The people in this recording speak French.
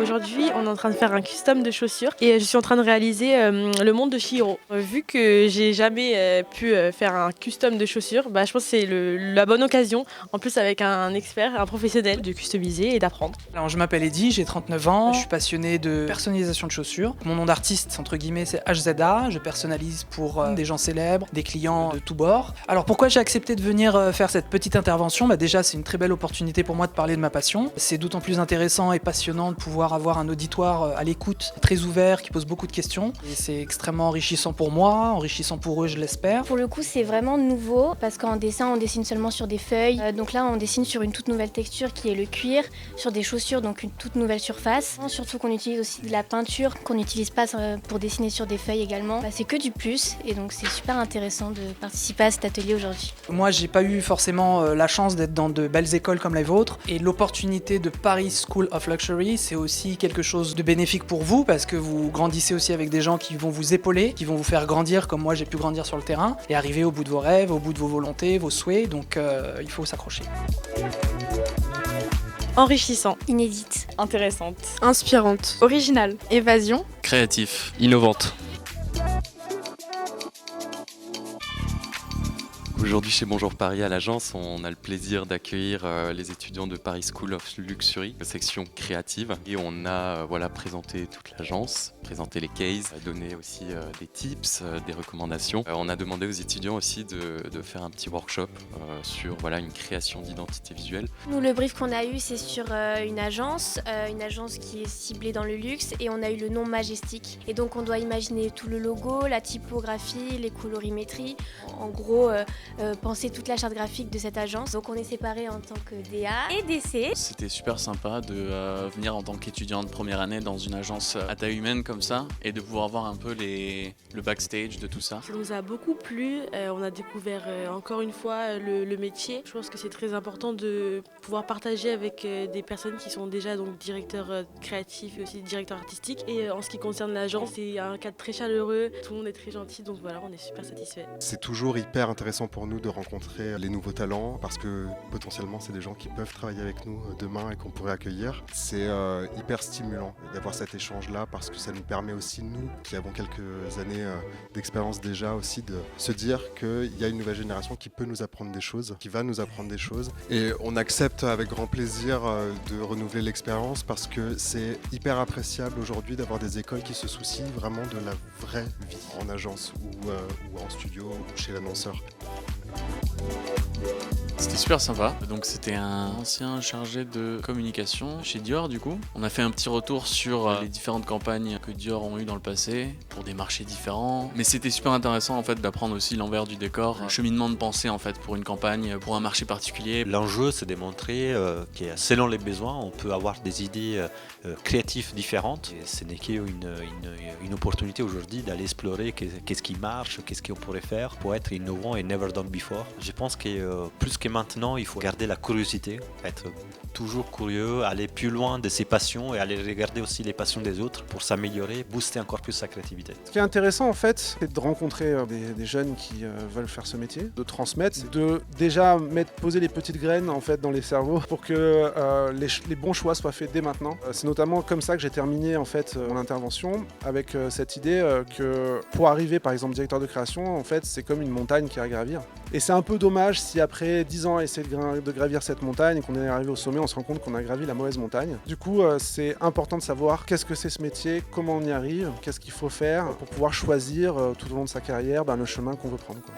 Aujourd'hui, on est en train de faire un custom de chaussures et je suis en train de réaliser le monde de Chihiro. Vu que j'ai jamais pu faire un custom de chaussures, je pense que c'est la bonne occasion, en plus avec un expert, un professionnel, de customiser et d'apprendre. Alors, je m'appelle Eddy, j'ai 39 ans, je suis passionné de personnalisation de chaussures. Mon nom d'artiste, entre guillemets, c'est HZA. Je personnalise pour des gens célèbres, des clients de tous bords. Alors pourquoi j'ai accepté de venir faire cette petite intervention? Déjà, c'est une très belle opportunité pour moi de parler de ma passion. C'est d'autant plus intéressant et passionnant de pouvoir avoir un auditoire à l'écoute, très ouvert, qui pose beaucoup de questions. Et c'est extrêmement enrichissant pour moi, enrichissant pour eux, je l'espère. Pour le coup, c'est vraiment nouveau parce qu'en dessin, on dessine seulement sur des feuilles. Donc là, on dessine sur une toute nouvelle texture qui est le cuir, sur des chaussures, donc une toute nouvelle surface. Surtout qu'on utilise aussi de la peinture qu'on n'utilise pas pour dessiner sur des feuilles également. C'est que du plus et donc c'est super intéressant de participer à cet atelier aujourd'hui. Moi, j'ai pas eu forcément la chance d'être dans de belles écoles comme les vôtres et l'opportunité de Paris School of Luxury, c'est aussi quelque chose de bénéfique pour vous parce que vous grandissez aussi avec des gens qui vont vous épauler, qui vont vous faire grandir comme moi j'ai pu grandir sur le terrain et arriver au bout de vos rêves, au bout de vos volontés, vos souhaits, donc il faut s'accrocher. Enrichissant, Inédite, intéressante, inspirante, originale, évasion, créatif, innovante. Aujourd'hui chez Bonjour Paris à l'agence, on a le plaisir d'accueillir les étudiants de Paris School of Luxury, section créative. Et on a présenté toute l'agence, présenté les cases, donné aussi des tips, des recommandations. On a demandé aux étudiants aussi de faire un petit workshop sur une création d'identité visuelle. Nous, le brief qu'on a eu, c'est sur une agence qui est ciblée dans le luxe et on a eu le nom Majestic. Et donc on doit imaginer tout le logo, la typographie, les colorimétries. En gros, penser toute la charte graphique de cette agence. Donc on est séparés en tant que DA et DC. C'était super sympa de venir en tant qu'étudiant de première année dans une agence à taille humaine comme ça et de pouvoir voir un peu le backstage de tout ça. Ça nous a beaucoup plu, on a découvert encore une fois le métier. Je pense que c'est très important de pouvoir partager avec des personnes qui sont déjà donc directeurs créatifs et aussi directeurs artistiques. Et en ce qui concerne l'agence, c'est un cadre très chaleureux, tout le monde est très gentil, donc voilà, on est super satisfaits. C'est toujours hyper intéressant pour nous de rencontrer les nouveaux talents parce que potentiellement c'est des gens qui peuvent travailler avec nous demain et qu'on pourrait accueillir. C'est hyper stimulant d'avoir cet échange-là parce que ça nous permet aussi, nous qui avons quelques années d'expérience déjà aussi, de se dire qu'il y a une nouvelle génération qui peut nous apprendre des choses, qui va nous apprendre des choses. Et on accepte avec grand plaisir de renouveler l'expérience parce que c'est hyper appréciable aujourd'hui d'avoir des écoles qui se soucient vraiment de la vraie vie en agence ou en studio ou chez l'annonceur. C'était super sympa. Donc c'était un ancien chargé de communication chez Dior du coup. On a fait un petit retour sur les différentes campagnes que Dior ont eues dans le passé pour des marchés différents. Mais c'était super intéressant en fait d'apprendre aussi l'envers du décor, le cheminement de pensée en fait pour une campagne, pour un marché particulier. L'enjeu c'est de montrer que selon les besoins on peut avoir des idées créatives différentes. Et ce n'est qu'une opportunité aujourd'hui d'aller explorer qu'est-ce qui marche, qu'est-ce qu'on pourrait faire pour être innovant et never done before. Je pense que plus que maintenant, il faut garder la curiosité, être toujours curieux, aller plus loin de ses passions et aller regarder aussi les passions des autres pour s'améliorer, booster encore plus sa créativité. Ce qui est intéressant en fait, c'est de rencontrer des jeunes qui veulent faire ce métier, de transmettre, de déjà poser les petites graines en fait dans les cerveaux pour que les bons choix soient faits dès maintenant. C'est notamment comme ça que j'ai terminé en fait mon intervention avec cette idée que pour arriver par exemple directeur de création, en fait c'est comme une montagne qui est à gravir. Et c'est un peu dommage si après 10 ans à essayer de gravir cette montagne et qu'on est arrivé au sommet, on se rend compte qu'on a gravi la mauvaise montagne. Du coup, c'est important de savoir qu'est-ce que c'est ce métier, comment on y arrive, qu'est-ce qu'il faut faire pour pouvoir choisir tout au long de sa carrière le chemin qu'on veut prendre, quoi.